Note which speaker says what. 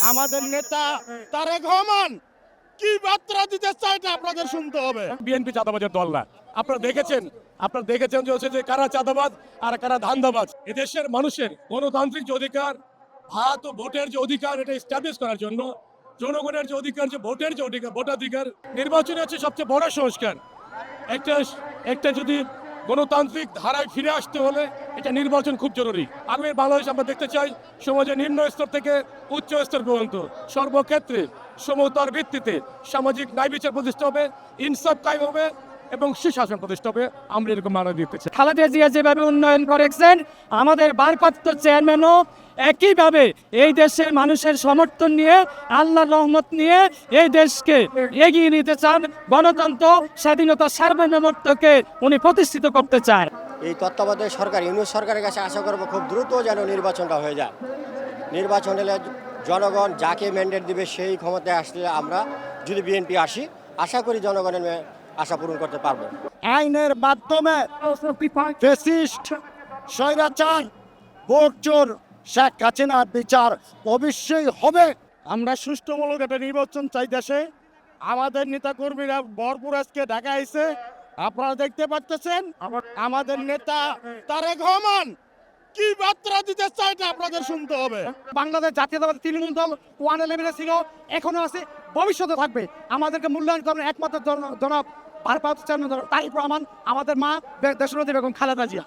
Speaker 1: আমাদের নেতা তারেক রহমান কি বার্তা দিতে চায় এটা আপনাদের শুনতে হবে।
Speaker 2: বিএনপি চাঁদাবাজের দল না। আপনারা দেখেছেন যে হচ্ছে যে কারা চাঁদাবাজ আর কারা ধান্দাবাজ। এদেশের মানুষের গণতান্ত্রিক যে অধিকার, ভাত ও ভোটের যে অধিকার, এটা এস্টাবলিশ করার জন্য জনগণের যে অধিকার, যে ভোটের যে অধিকার, ভোটাধিকার, নির্বাচন হচ্ছে সবচেয়ে বড় সংস্কার। একটা যদি গণতান্ত্রিক ধারায় ফিরে আসতে হলে এটা নির্বাচন খুব জরুরি। আমি বাংলাদেশ আমরা দেখতে চাই সমাজের নিম্ন স্তর থেকে উচ্চ স্তর পর্যন্ত সর্বক্ষেত্রে সমতার ভিত্তিতে সামাজিক ন্যায় বিচার প্রতিষ্ঠা হবে, ইনসাফ কায়েম হবে এবং সুশাসন প্রতিষ্ঠা হবে। আমরা এরকম মানা দিতে চাই।
Speaker 3: খালেদা জিয়া যেভাবে উন্নয়ন করেছেন, আমাদের ভারপ্রাপ্ত চেয়ারম্যানও একইভাবে এই দেশের মানুষের সমর্থন নিয়ে, আল্লাহর রহমত নিয়ে এই দেশকে এগিয়ে নিতে চান। গণতন্ত্র, স্বাধীনতা, সার্বভৌমত্বকে উনি প্রতিষ্ঠিত করতে চান।
Speaker 4: এই তত্ত্বাবধায়ক সরকার, ইউনিট সরকারের কাছে আশা করবো খুব দ্রুত যেন নির্বাচনটা হয়ে যায়। নির্বাচন হলে জনগণ যাকে ম্যান্ডেট দিবে সেই ক্ষমতায় আসলে আমরা যদি বিএনপি আসি, আশা করি জনগণের আশা পূরণ করতে পারবো।
Speaker 1: আইনের মাধ্যমে ফ্যাসিস্ট, স্বৈরাচার, ভোটচোর শেখ হাসিনার বিচার অবশ্যই হবে। আমরা সুষ্ঠুমূলক একটা নির্বাচন চাই দেশে। আমাদের নেতা কর্মীরা ভরপুর আজকে ঢাকা আইছে, আপনারা দেখতে পাচ্ছেন। আমাদের নেতা তারেক রহমান কি বার্তা দিতে চায় এটা আপনাদের শুনতে হবে।
Speaker 3: বাংলাদেশ জাতীয়তাবাদী তৃণমূল দল 111 ছিল, এখনো আছে, ভবিষ্যতে থাকবে। আমাদেরকে মূল্যায়ন করবেন একমাত্র জনাব ভারপ্রাপ্ত চেয়ারম্যান তারেক রহমান, আমাদের মা দেশনেত্রী বেগম খালেদা জিয়া।